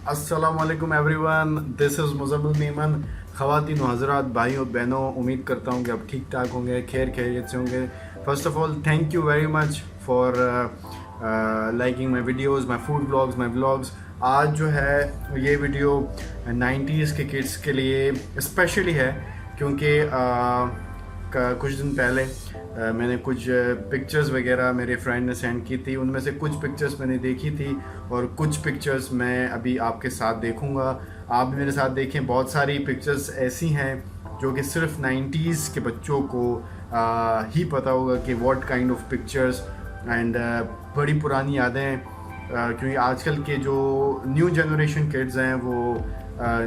अस्सलाम वालेकुम everyone, this is Muzammil Memon. ख़वातीन व हज़रात, भाइयों बहनों, उम्मीद करता हूँ कि आप ठीक ठाक होंगे, खैर खैरियत से होंगे। First of all thank you very much for liking my videos, my food blogs, my blogs. आज जो है ये वीडियो 90s के किड्स के लिए स्पेशली है, क्योंकि कुछ दिन पहले मैंने कुछ पिक्चर्स वगैरह मेरे फ्रेंड ने सेंड की थी। उनमें से कुछ पिक्चर्स मैंने देखी थी और कुछ पिक्चर्स मैं अभी आपके साथ देखूंगा। आप भी मेरे साथ देखें। बहुत सारी पिक्चर्स ऐसी हैं जो कि सिर्फ 90s के बच्चों को ही पता होगा कि what kind of pictures and बड़ी पुरानी यादें, क्योंकि आजकल के जो न्यू जनरेशन किड्स हैं वो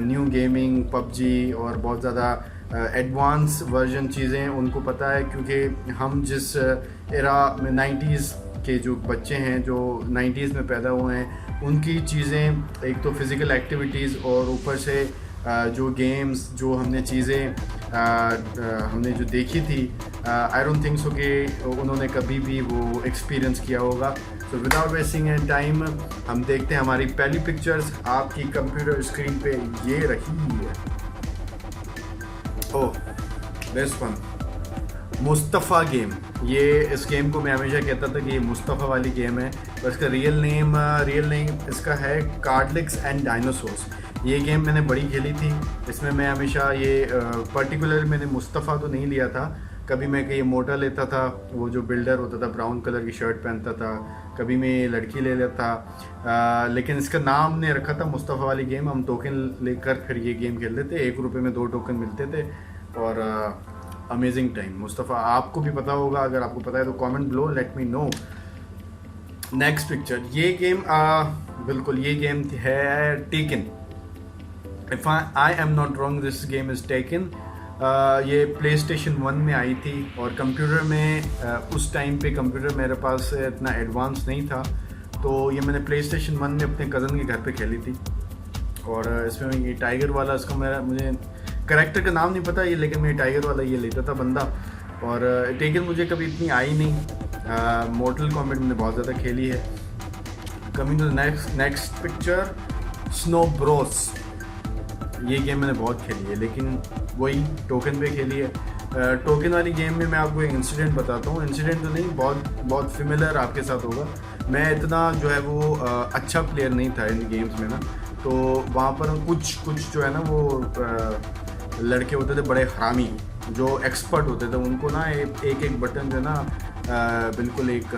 न्यू गेमिंग, पबजी और बहुत ज़्यादा एडवांस वर्जन चीज़ें उनको पता है, क्योंकि हम जिस एरा में 90s के जो बच्चे हैं जो 90s में पैदा हुए हैं, उनकी चीज़ें एक तो फिज़िकल एक्टिविटीज़ और ऊपर से जो गेम्स, जो हमने चीज़ें हमने जो देखी थी, आई डोंट थिंक सो कि उन्होंने कभी भी वो एक्सपीरियंस किया होगा। तो विदाउट वेस्टिंग एनी टाइम हम देखते हैं हमारी पहली पिक्चर्स आपकी कंप्यूटर स्क्रीन पे ये रही है। ओह, दिस वन, मुस्तफ़ा गेम। ये इस गेम को मैं हमेशा कहता था कि ये मुस्तफ़ा वाली गेम है, पर इसका रियल नेम इसका है कार्डलिक्स एंड डायनासोर्स। ये गेम मैंने बड़ी खेली थी। इसमें मैं हमेशा ये पर्टिकुलर मैंने मुस्तफ़ा तो नहीं लिया था, कभी मैं ये मोटा लेता था, वो जो बिल्डर होता था ब्राउन कलर की शर्ट पहनता था, कभी मैं ये लड़की ले लेता, लेकिन इसका नाम ने रखा था मुस्तफ़ा वाली गेम। हम टोकन लेकर फिर ये गेम खेलते थे। 1 रुपये में 2 टोकन मिलते थे और अमेजिंग टाइम। मुस्तफ़ा आपको भी पता होगा, अगर आपको पता है तो comment below, late me no. Next picture, ये गेम बिल्कुल ये गेम है taken. If I am not wrong, this game is taken. ये प्ले स्टेशन 1 में आई थी और कंप्यूटर में उस टाइम पे कंप्यूटर मेरे पास इतना एडवांस नहीं था, तो ये मैंने प्ले स्टेशन 1 में अपने कज़न के घर पे खेली थी। और इसमें ये टाइगर वाला, इसका मुझे करैक्टर का नाम नहीं पता ये, लेकिन मैं टाइगर वाला ये लेता था बंदा। और टेकन मुझे कभी इतनी आई नहीं। मोर्टल कॉम्बैट मैंने बहुत ज़्यादा खेली है। Coming to next picture, snow bros. ये गेम मैंने बहुत खेली है, लेकिन वही टोकन पे खेली है। टोकन वाली गेम में मैं आपको एक इंसिडेंट बताता हूँ। इंसिडेंट तो नहीं, बहुत सिमिलर आपके साथ होगा। मैं इतना जो है वो अच्छा प्लेयर नहीं था इन गेम्स में ना, तो वहाँ पर कुछ जो है ना वो लड़के होते थे बड़े हरामी, जो एक्सपर्ट होते थे। उनको ना एक बटन जो है ना बिल्कुल एक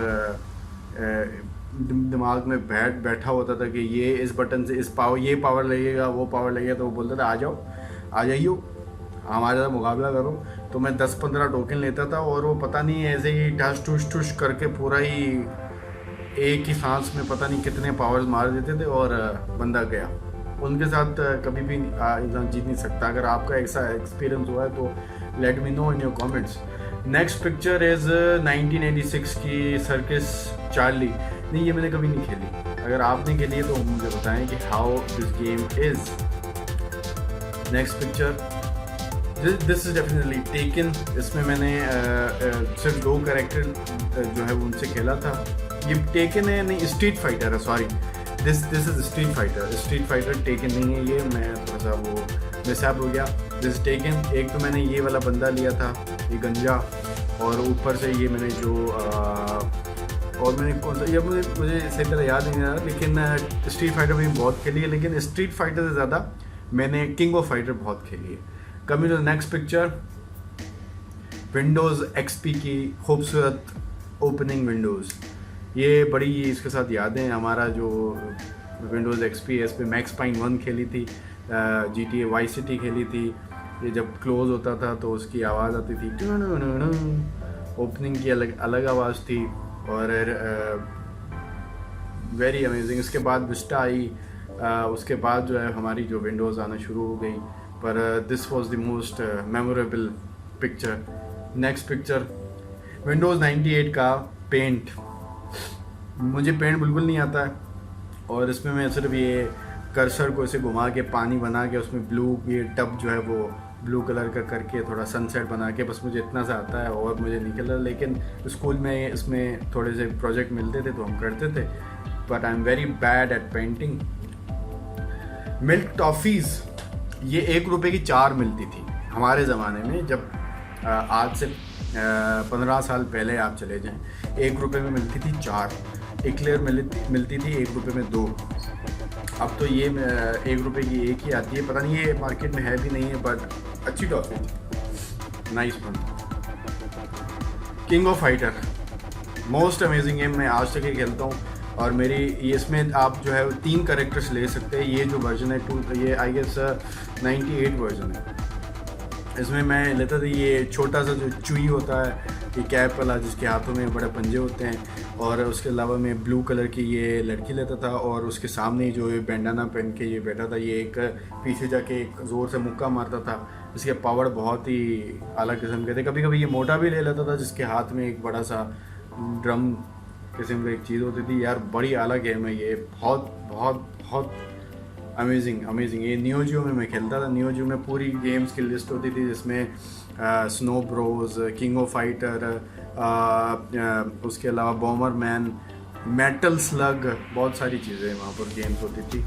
दिमाग में बैठा होता था कि ये इस बटन से ये पावर लगेगा, वो पावर लगेगा। तो वो बोलता था आ जाइयो हमारे साथ मुकाबला करो। तो मैं 10-15 टोकन लेता था और वो पता नहीं ऐसे ही ठुस करके पूरा ही एक ही सांस में पता नहीं कितने पावर्स मार देते थे और बंदा गया। उनके साथ कभी भी इंसान जीत नहीं सकता। अगर आपका ऐसा एक्सपीरियंस हुआ है तो let me know in your comments. Next picture is 1986 की सर्कस चार्ली। नहीं, ये मैंने कभी नहीं खेली। अगर आपने खेली है तो मुझे बताएं कि how this game is. Next picture, this is definitely taken. इसमें मैंने सिर्फ 2 कैरेक्टर जो है उनसे खेला था। ये टेकन है नहीं, स्ट्रीट फाइटर है, sorry. This is street fighter taken नहीं है ये। मैं थोड़ा सा वो मिसहैप हो गया। This taken. एक तो मैंने ये वाला बंदा लिया था, ये गंजा, और ऊपर से ये मैंने जो और मैंने कौन सा, ये मुझे सही तरह याद नहीं आ रहा, लेकिन स्ट्रीट फाइटर मैंने बहुत खेली है। लेकिन स्ट्रीट फाइटर से ज़्यादा मैंने किंग ऑफ फाइटर बहुत खेली है। Coming to next picture, Windows XP की खूबसूरत ओपनिंग विंडोज़। ये बड़ी इसके साथ यादें। हमारा जो विंडोज़ XP है, इस पर मैक्स पाइन 1 खेली थी, GTA वाई सिटी खेली थी। ये जब क्लोज़ होता था तो उसकी आवाज़ आती थी, ओपनिंग की अलग आवाज़ थी और वेरी अमेजिंग। इसके बाद विस्टा आई, उसके बाद जो है हमारी जो विंडोज़ आना शुरू हो गई। पर this was the most memorable picture. Next picture, Windows 98 का पेंट। मुझे पेंट बिल्कुल नहीं आता है और इसमें मैं सिर्फ ये कर्सर को ऐसे घुमा के पानी बना के उसमें ब्लू, ये टब जो है वो ब्लू कलर का करके थोड़ा सनसेट बना के, बस मुझे इतना सा आता है और मुझे नहीं खेला। लेकिन स्कूल में इसमें थोड़े से प्रोजेक्ट मिलते थे तो हम करते थे, but I am very bad at painting. Milk toffees, ये 1 रुपए की 4 मिलती थी हमारे ज़माने में। जब आज से 15 साल पहले आप चले जाएं, 1 रुपए में मिलती थी 4। एक्लेयर मिलती थी 1 रुपए में 2। अब तो ये 1 रुपए की 1 ही आती है। पता नहीं ये मार्केट में है भी नहीं है, बट अच्छी टॉफ़ी थी, nice one. King of fighter, most amazing game, मैं आज तक ही खेलता हूँ। और मेरी इसमें आप जो है 3 कैरेक्टर्स ले सकते हैं। ये जो वर्जन है ये आई गेस 98 वर्जन है। इसमें मैं लेता था ये छोटा सा जो चुई होता है, ये कैप वाला जिसके हाथों में बड़े पंजे होते हैं, और उसके अलावा मैं ब्लू कलर की ये लड़की लेता था, और उसके सामने जो ये बैंडाना पहन के ये बैठा था, ये एक पीछे जाके एक ज़ोर से मुक्का मारता था। इसके पावर बहुत ही अलग किस्म के थे। कभी कभी ये मोटा भी ले लेता था, जिसके हाथ में एक बड़ा सा ड्रम किस्म की एक चीज़ होती थी। यार बड़ी अलग गेम है ये, बहुत बहुत बहुत अमेजिंग। ये नियो जियो में मैं खेलता था। नियो जियो में पूरी गेम्स की लिस्ट होती थी, जिसमें snow bros, king of fighter, उसके अलावा बॉमर मैन, मेटल स्लग, बहुत सारी चीज़ें वहाँ पर गेम्स होती थी।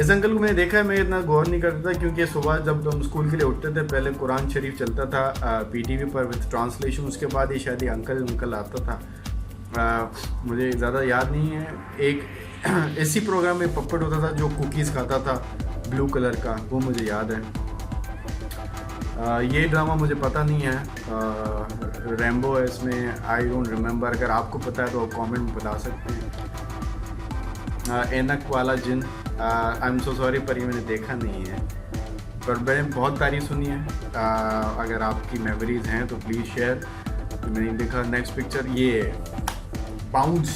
इस अंकल को मैंने देखा है, मैं इतना गौर नहीं करता था, क्योंकि सुबह जब हम स्कूल के लिए उठते थे पहले कुरान शरीफ चलता था पीटीवी पर विद ट्रांसलेशन। उसके बाद ये शायद ये अंकल आता था। मुझे ज़्यादा याद नहीं है। एक इसी प्रोग्राम में पप्पट होता था जो कुकीज़ खाता था ब्लू कलर का, वो मुझे याद है। ये ड्रामा मुझे पता नहीं है। रैम्बो है इसमें, आई डोंट रिमेंबर। अगर आपको पता है तो आप कमेंट में बता सकते हैं। एनक वाला जिन, आई एम सो सॉरी, पर ये मैंने देखा नहीं है, पर मैंने बहुत तारीफ सुनी है। अगर आपकी मेमोरीज हैं तो प्लीज़ शेयर। मैंने देखा। नेक्स्ट पिक्चर ये बाउंस,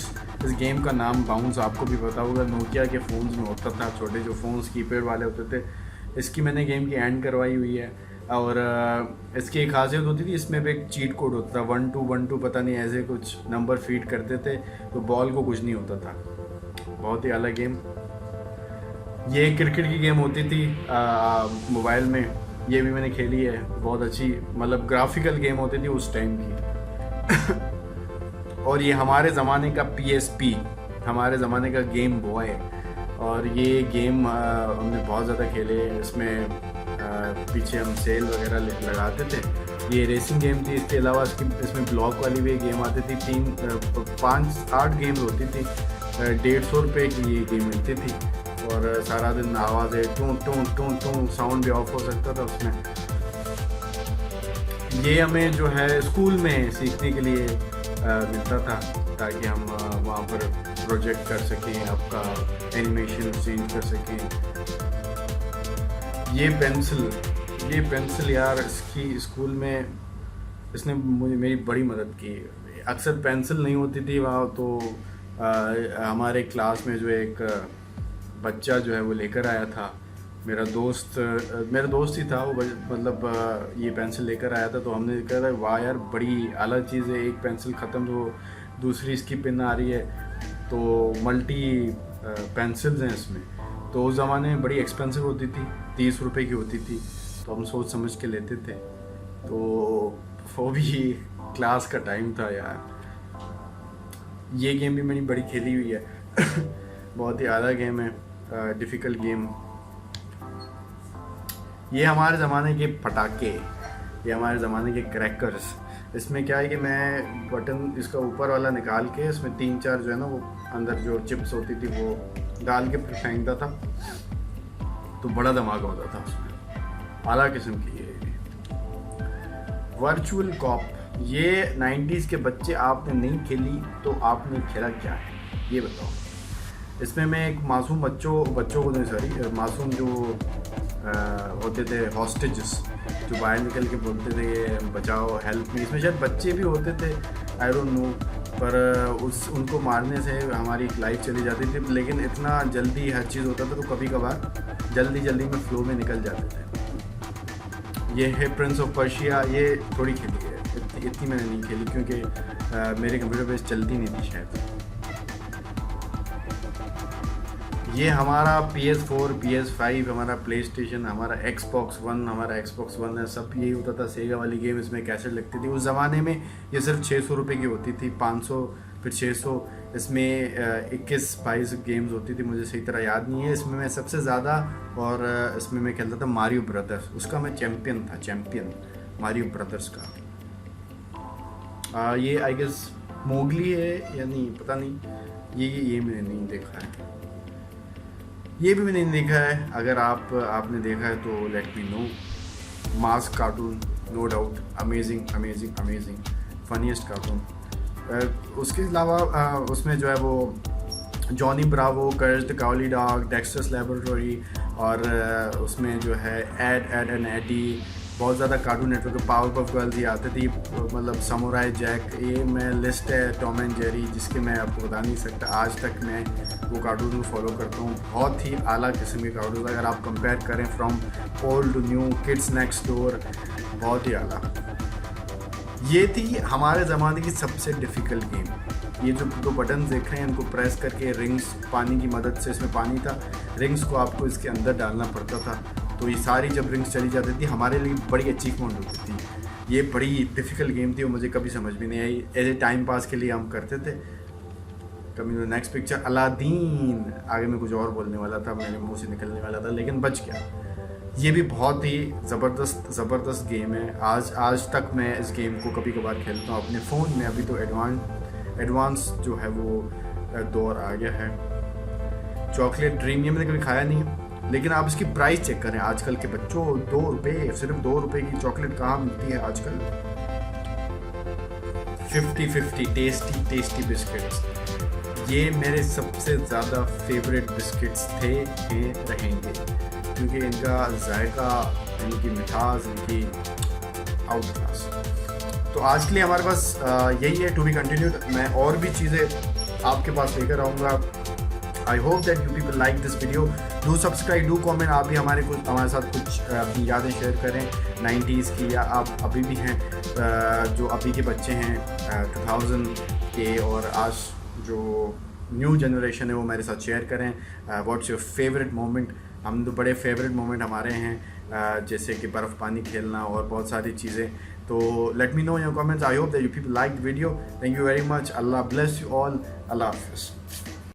इस गेम का नाम बाउंस, आपको भी पता होगा, नोकिया के फ़ोन्स में होता था, छोटे जो फ़ोन्स कीपैड वाले होते थे। इसकी मैंने गेम की एंड करवाई हुई है। और इसकी एक खासियत होती थी, इसमें भी एक चीट कोड होता था, 1 2 पता नहीं ऐसे कुछ नंबर फीड करते थे तो बॉल को कुछ नहीं होता था। बहुत ही अलग गेम। ये क्रिकेट की गेम होती थी मोबाइल में, ये भी मैंने खेली है। बहुत अच्छी, मतलब ग्राफिकल गेम होती थी उस टाइम की। और ये हमारे ज़माने का PSP, हमारे ज़माने का गेम बॉय। और ये गेम हमने बहुत ज़्यादा खेले। इसमें पीछे हम सेल वगैरह लगाते थे। ये रेसिंग गेम थी। इसके अलावा इसमें ब्लॉक वाली भी गेम आती थी। 5-8 गेम्स होती थी। 150 रुपये की ये गेम मिलती थी, और सारा दिन आवाज़ें टूं टूं टूं टूं, साउंड भी ऑफ हो सकता था उसमें। ये हमें जो है स्कूल में सीखने के लिए मिलता था, ताकि हम वहाँ पर प्रोजेक्ट कर सकें, आपका एनिमेशन चेंज कर सकें। ये पेंसिल यार, इसकी स्कूल में इसने मेरी बड़ी मदद की। अक्सर पेंसिल नहीं होती थी वहाँ, तो हमारे क्लास में जो एक बच्चा जो है वो लेकर आया था, मेरा दोस्त ही था वो, मतलब ये पेंसिल लेकर आया था। तो हमने कहा था वाह यार बड़ी अलग चीज़ है, एक पेंसिल ख़त्म तो दूसरी इसकी पिन आ रही है, तो मल्टी पेंसिल्स हैं इसमें। तो उस ज़माने में बड़ी एक्सपेंसिव होती थी, 30 रुपए की होती थी, तो हम सोच समझ के लेते थे। तो वो भी क्लास का टाइम था यार। ये गेम भी मैंने बड़ी खेली हुई है। बहुत ही आला गेम है, डिफ़िकल्ट गेम। ये हमारे ज़माने के पटाखे, ये हमारे ज़माने के क्रैकर्स। इसमें क्या है कि मैं बटन इसका ऊपर वाला निकाल के इसमें 3-4 जो है ना वो अंदर जो चिप्स होती थी वो डाल के फेंकता था, तो बड़ा धमाका होता था उसमें। आला किस्म की ये वर्चुअल कॉप, ये 90s के बच्चे आपने नहीं खेली तो आपने खेला क्या है ये बताओ। इसमें मैं एक मासूम बच्चों को नहीं, सॉरी, मासूम जो होते थे हॉस्टेजेस, जो बाहर निकल के बोलते थे बचाओ हेल्प मी। इसमें शायद बच्चे भी होते थे, आई डोंट नो, पर उनको मारने से हमारी लाइफ चली जाती थी। लेकिन इतना जल्दी हर चीज़ होता था, तो कभी कभार जल्दी में फ्लो में निकल जाते थे। ये है प्रिंस ऑफ पर्शिया, ये थोड़ी खेली है, इतनी मैंने नहीं खेली क्योंकि मेरे कंप्यूटर पे चलती नहीं थी शायद। ये हमारा PS4, PS5, हमारा PlayStation, हमारा Xbox One है, सब यही होता था। सेगा वाली गेम इसमें कैसेट लगती थी। उस ज़माने में ये सिर्फ 600 रुपये की होती थी, 500 फिर 600, इसमें 21-22 गेम्स होती थी, मुझे सही तरह याद नहीं है। इसमें मैं सबसे ज़्यादा और इसमें मैं खेलता था मारियो ब्रदर्स, उसका मैं चैम्पियन था, चैम्पियन मारियो ब्रदर्स का। ये आई गेस मोगली है या नहीं पता नहीं, ये मैंने नहीं देखा है, ये भी मैंने नहीं देखा है। अगर आपने देखा है तो let me know. Mask cartoon no doubt, amazing amazing amazing, funniest cartoon. उसके अलावा उसमें जो है वो Johnny Bravo, Courage the Cowardly Dog, Dexter's Laboratory, और उसमें जो है एड एंड एडी, बहुत ज़्यादा Cartoon Network, Power Puff Girls ये आते थे, मतलब समुराई जैक, ये मैं लिस्ट है, टॉम एंड जेरी, जिसके मैं आपको बता नहीं सकता। आज तक मैं वो कार्टून को फॉलो करता हूँ, बहुत ही आला किस्म के कार्टून। अगर आप कंपेयर करें from old to new, kids next door, बहुत ही आला। ये थी हमारे ज़माने की सबसे डिफ़िकल्ट गेम। ये जो दो बटन देख रहे हैं इनको प्रेस करके, रिंग्स पानी की मदद से, इसमें पानी था, रिंग्स को आपको इसके अंदर डालना पड़ता था, तो ये सारी जब रिंग्स चली जाती थी हमारे लिए बड़ी अचीवमेंट होती थी। ये बड़ी डिफ़िकल्ट गेम थी और मुझे कभी समझ भी नहीं आई, एज ए टाइम पास के लिए हम करते थे। कभी नेक्स्ट पिक्चर अलादीन, आगे मैं कुछ और बोलने वाला था, मेरे मुंह से निकलने वाला था लेकिन बच गया। ये भी बहुत ही ज़बरदस्त गेम है। आज तक मैं इस गेम को कभी कभार खेलता हूँ अपने फ़ोन में। अभी तो एडवांस जो है वो दौर आ गया है। चॉकलेट ड्रीम, ये मैंने कभी खाया नहीं है, लेकिन आप इसकी प्राइस चेक करें आजकल के बच्चों, 2 रुपये, सिर्फ 2 रुपये की चॉकलेट कहाँ मिलती है आजकल। 50-50 टेस्टी बिस्किट्स, ये मेरे सबसे ज़्यादा फेवरेट बिस्किट्स थे, रहेंगे, क्योंकि इनका जायका, इनकी मिठास, इनकी आउट क्लास। तो आज के लिए हमारे पास यही है, टू बी कंटिन्यूड। मैं और भी चीज़ें आपके पास लेकर आऊँगा। आई hope that you people like this video. Do subscribe, do comment. आप भी हमारे साथ कुछ अपनी यादें शेयर करें 90s की, या आप अभी भी हैं जो अभी के बच्चे हैं 2000 के, और आज जो न्यू जनरेशन है वो मेरे साथ शेयर करें। What's your favourite moment. हम तो बड़े फेवरेट मोमेंट हमारे हैं, जैसे कि बर्फ़ पानी खेलना और बहुत सारी चीज़ें। तो let me know in your comments. I hope that you people like the video. Thank you very much. अल्लाह ब्लेस यू ऑल। अल्लाह हाफ़िज़।